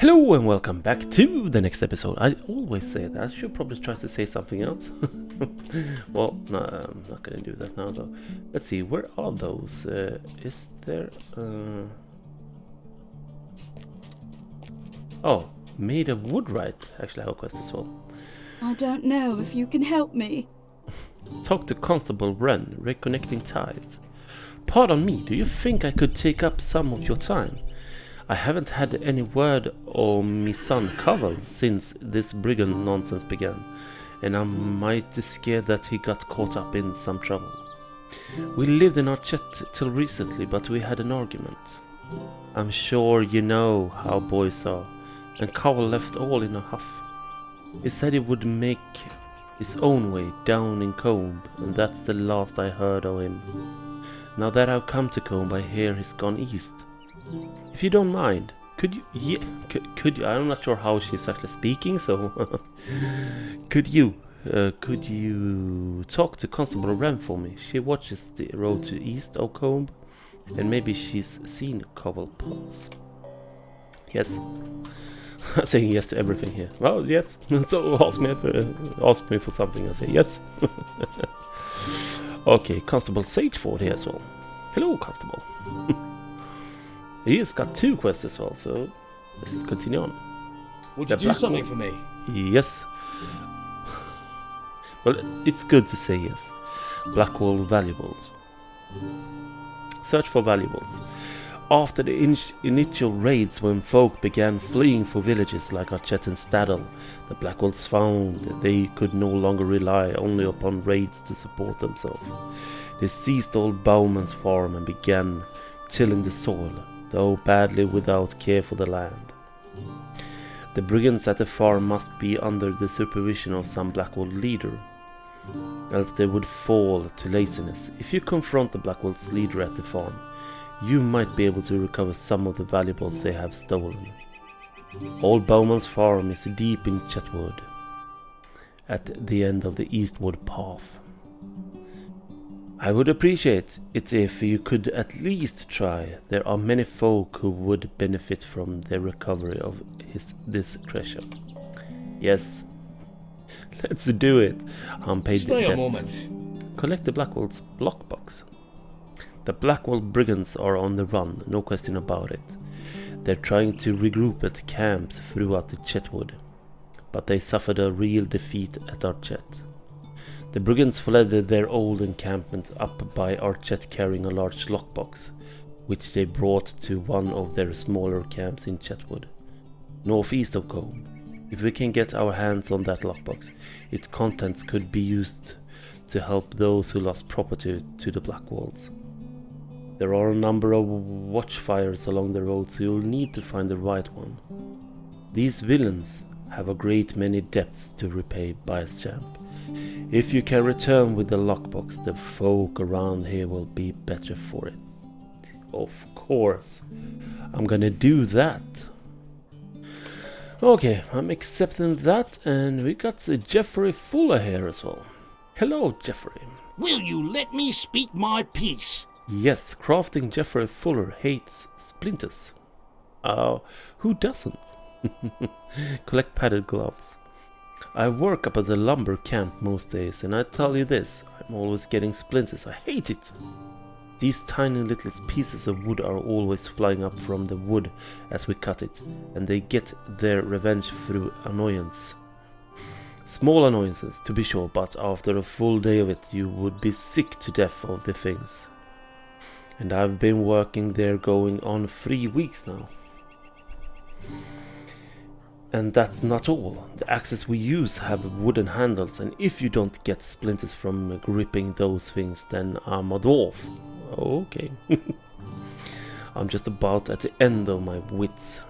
Hello and welcome back to the next episode. I always say that. I should probably try to say something else. Well, no, I'm not gonna do that now though. Let's see, where are those? Is there... Oh, made of wood, right? Actually I have a quest as well. I don't know if you can help me. Talk to Constable Wren, reconnecting ties. Pardon me, do you think I could take up some of your time? I haven't had any word on me son Covell since this brigand nonsense began, and I'm mighty scared that he got caught up in some trouble. We lived in our chat till recently, but we had an argument. I'm sure you know how boys are, and Covell left all in a huff. He said he would make his own way down in Combe, and that's the last I heard of him. Now that I've come to Combe, I hear he's gone east. If you don't mind, could you, could you, I'm not sure how she's actually speaking, so could you talk to Constable Wren for me? She watches the road to east of Combe, and maybe she's seen Covell pass. Yes. Saying yes to everything here. Well, yes. So ask me for something, I say yes. Okay, Constable Sageford here as well. Hello, Constable. He has got two quests as well, so let's continue on. Would you do something for me? Yes. Well, it's good to say yes. Blackwall valuables. Search for valuables. After the initial raids, when folk began fleeing for villages like Archet and Staddle, the Blackwolves found that they could no longer rely only upon raids to support themselves. They seized old Bowman's farm and began tilling the soil, though badly without care for the land. The brigands at the farm must be under the supervision of some Blackwold leader, else they would fall to laziness. If you confront the Blackwold's leader at the farm, you might be able to recover some of the valuables they have stolen. Old Bowman's farm is deep in Chetwood, at the end of the eastward path. I would appreciate it if you could at least try. There are many folk who would benefit from the recovery of this treasure. Yes, let's do it. Unpaid Stay debts. a moment. Collect the Blackwell's lockbox. The Blackwell brigands are on the run, no question about it. They're trying to regroup at camps throughout the Chetwood, but they suffered a real defeat at Archet. The brigands fled their old encampment up by Archet carrying a large lockbox, which they brought to one of their smaller camps in Chetwood, northeast of Combe. If we can get our hands on that lockbox, its contents could be used to help those who lost property to the Blackwolves. There are a number of watchfires along the road, so you'll need to find the right one. These villains have a great many debts to repay, Biaschamp. If you can return with the lockbox, the folk around here will be better for it. Of course, I'm gonna do that. Okay, I'm accepting that, and we got Jeffrey Fuller here as well. Hello, Jeffrey. Will you let me speak my piece? Yes, crafting Jeffrey Fuller hates splinters. Who doesn't? Collect padded gloves. I work up at the lumber camp most days, and I tell you this, I'm always getting splinters. I hate it. These tiny little pieces of wood are always flying up from the wood as we cut it, and they get their revenge through annoyance. Small annoyances, to be sure, but after a full day of it, you would be sick to death of the things. And I've been working there going on 3 weeks now. And that's not all. The axes we use have wooden handles, and if you don't get splinters from gripping those things, then I'm a dwarf. Okay. I'm just about at the end of my wits.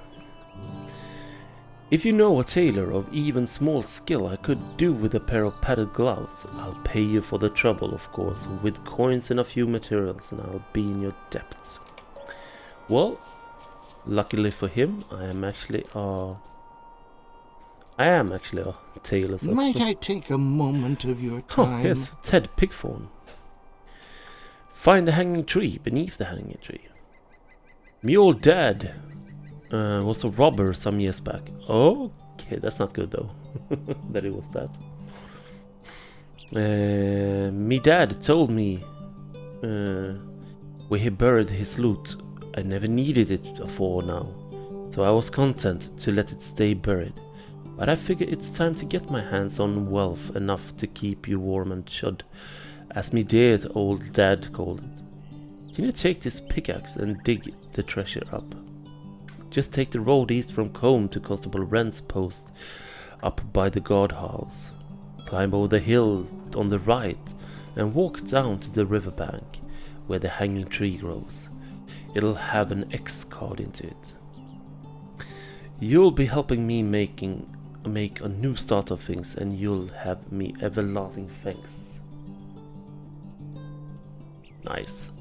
If you know a tailor of even small skill I could do with a pair of padded gloves, I'll pay you for the trouble, of course, with coins and a few materials, and I'll be in your debt. Well, luckily for him, I am actually a tailor. So. Might I take a moment of your time? Oh, yes, Ted Pigthorn. Find the hanging tree beneath the hanging tree. Me old dad was a robber some years back. Okay, that's not good though. That it was that. Me dad told me where he buried his loot. I never needed it before now, so I was content to let it stay buried. But I figure it's time to get my hands on wealth enough to keep you warm and shod, as me dear old dad called it. Can you take this pickaxe and dig the treasure up? Just take the road east from Combe to Constable Wren's post up by the guardhouse. Climb over the hill on the right and walk down to the riverbank where the hanging tree grows. It'll have an X card into it. You'll be helping me make a new start of things, and you'll have me everlasting thanks. Nice.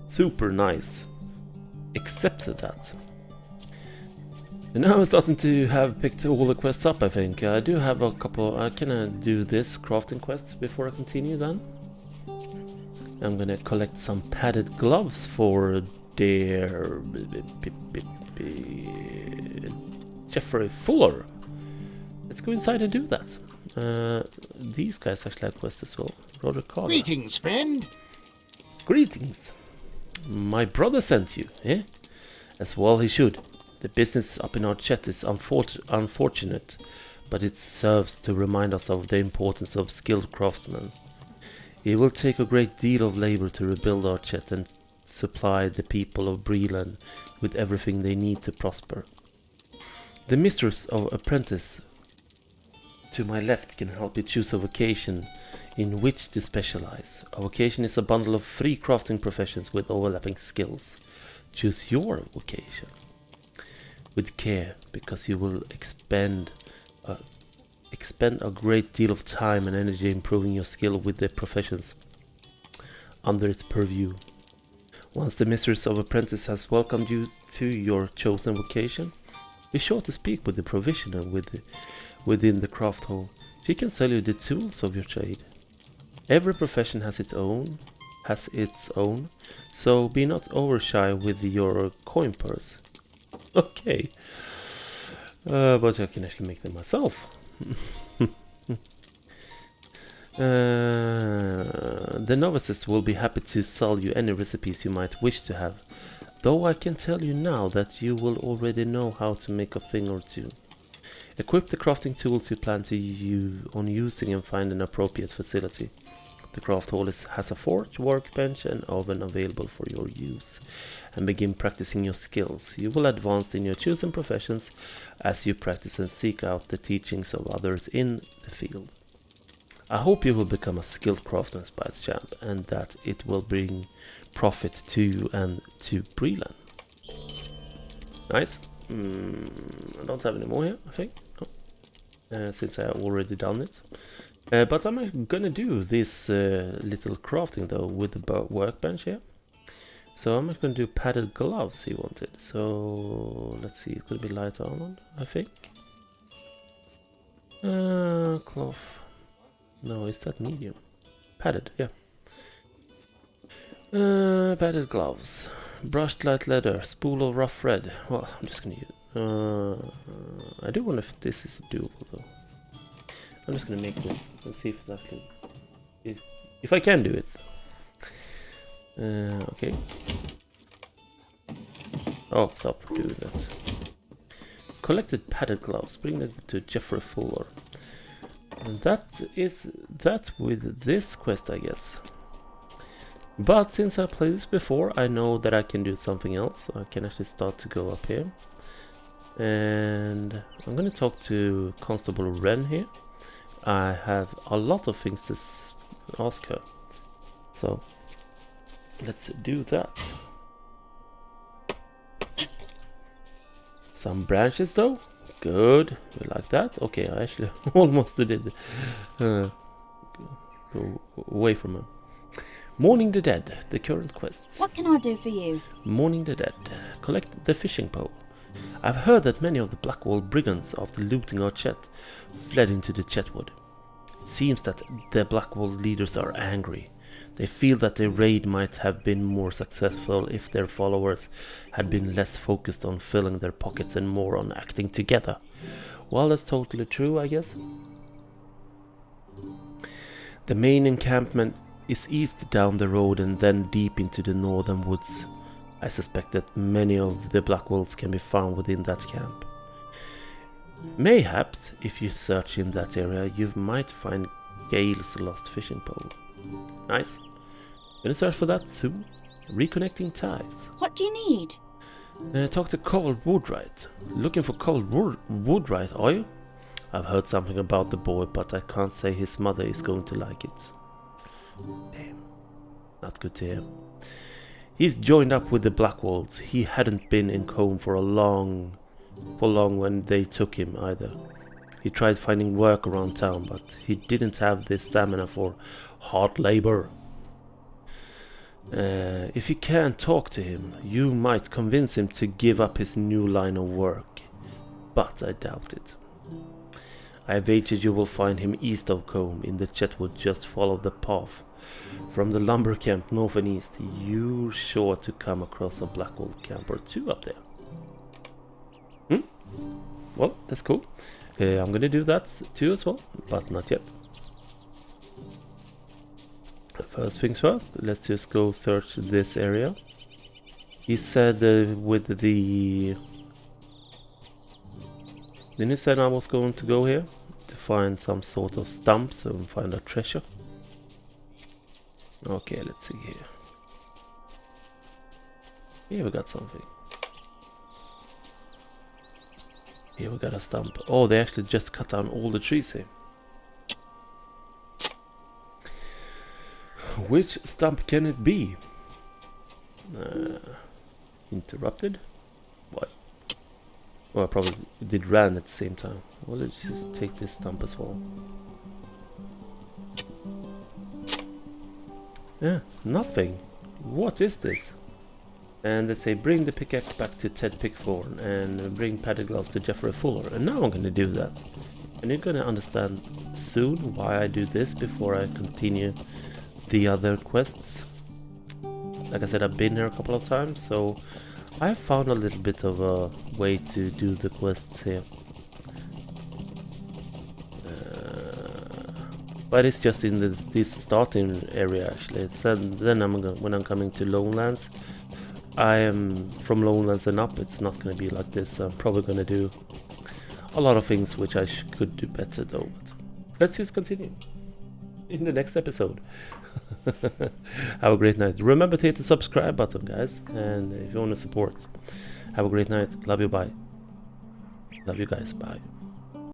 Super nice. Accepted that. And now I'm starting to have picked all the quests up, I think. I do have a couple. Can I do this crafting quest before I continue then? I'm gonna collect some padded gloves for dear Jeffrey Fuller. Let's go inside and do that. These guys actually have quests as well. Roderick Carter. Greetings, friend. Greetings. My brother sent you, eh? As well he should. The business up in our chat is unfortunate, but it serves to remind us of the importance of skilled craftsmen. It will take a great deal of labor to rebuild our chat and supply the people of Breeland with everything they need to prosper. The mistress of apprentice to my left can help you choose a vocation in which to specialize. A vocation is a bundle of 3 crafting professions with overlapping skills. Choose your vocation with care, because you will expend a great deal of time and energy improving your skill with the professions under its purview. Once the mistress of apprentice has welcomed you to your chosen vocation, be sure to speak with the provisioner within the craft hall. She can sell you the tools of your trade. Every profession has its own, so be not overshy with your coin purse. Okay, but I can actually make them myself. The novices will be happy to sell you any recipes you might wish to have, though I can tell you now that you will already know how to make a thing or two. Equip the crafting tools you plan to using and find an appropriate facility. The craft hall has a forge, workbench and oven available for your use, and begin practicing your skills. You will advance in your chosen professions as you practice and seek out the teachings of others in the field. I hope you will become a skilled craftsman by its champ, and that it will bring profit to you and to Breeland. Nice. I don't have any more here, I think. No. Since I have already done it. But I'm gonna do this little crafting though with the workbench here. So I'm gonna do padded gloves he wanted. So let's see, it's gonna be light almond, I think. Cloth. No, is that medium? Padded, yeah. Padded gloves. Brushed light leather, spool of rough red. Well, I'm just gonna use it. I do wonder if this is doable though. I'm just gonna make this and see if it's actually if I can do it. Okay. Oh, stop doing that. Collected padded gloves. Bring them to Jeffrey Fuller. And that is that with this quest, I guess. But since I played this before, I know that I can do something else. I can actually start to go up here. And I'm gonna talk to Constable Wren here. I have a lot of things to ask her. So let's do that. Some branches though. Good. We like that. Okay, I actually almost did go away from her. Mourning the Dead, the current quests. What can I do for you? Mourning the Dead. Collect the fishing pole. I've heard that many of the Blackwall brigands, after looting our chet, fled into the Chetwood. It seems that the Blackwall leaders are angry. They feel that the raid might have been more successful if their followers had been less focused on filling their pockets and more on acting together. Well, that's totally true, I guess. The main encampment is east down the road and then deep into the northern woods. I suspect that many of the black wolves can be found within that camp. Mayhaps, if you search in that area, you might find Gale's lost fishing pole. Nice. Gonna search for that soon. Reconnecting ties. What do you need? Talk to Cole Woodwright. Looking for Cole Woodwright, are you? I've heard something about the boy, but I can't say his mother is going to like it. Damn. Not good to hear. He's joined up with the Black Wolves. He hadn't been in Combe for long when they took him either. He tried finding work around town, but he didn't have the stamina for hard labor. If you can talk to him, you might convince him to give up his new line of work, but I doubt it. I wager you will find him east of Combe in the Chetwood. Just follow the path from the lumber camp north and east. You're sure to come across a black wolf camp or two up there. Well, that's cool. I'm gonna do that too as well, but not yet. First things first, let's just go search this area. He said with the... Then he said I was going to go here to find some sort of stumps and find a treasure. Okay, let's see here. Here we got something. Here we got a stump. Oh, they actually just cut down all the trees here. Which stump can it be? Interrupted? Why? Well, I probably did ran at the same time. Well, let's just take this stump as well. Yeah, nothing. What is this? And they say bring the pickaxe back to Ted Pickthorn and bring padded gloves to Jeffrey Fuller. And now I'm going to do that. And you're going to understand soon why I do this before I continue the other quests. Like I said, I've been here a couple of times, so I found a little bit of a way to do the quests here. But it's just in this starting area actually. Then when I'm coming to Lowlands, I am from Lowlands and up. It's not going to be like this. So I'm probably going to do a lot of things which I could do better though. But let's just continue in the next episode. Have a great night. Remember to hit the subscribe button, guys. And if you want to support, have a great night. Love you. Bye. Love you guys. Bye.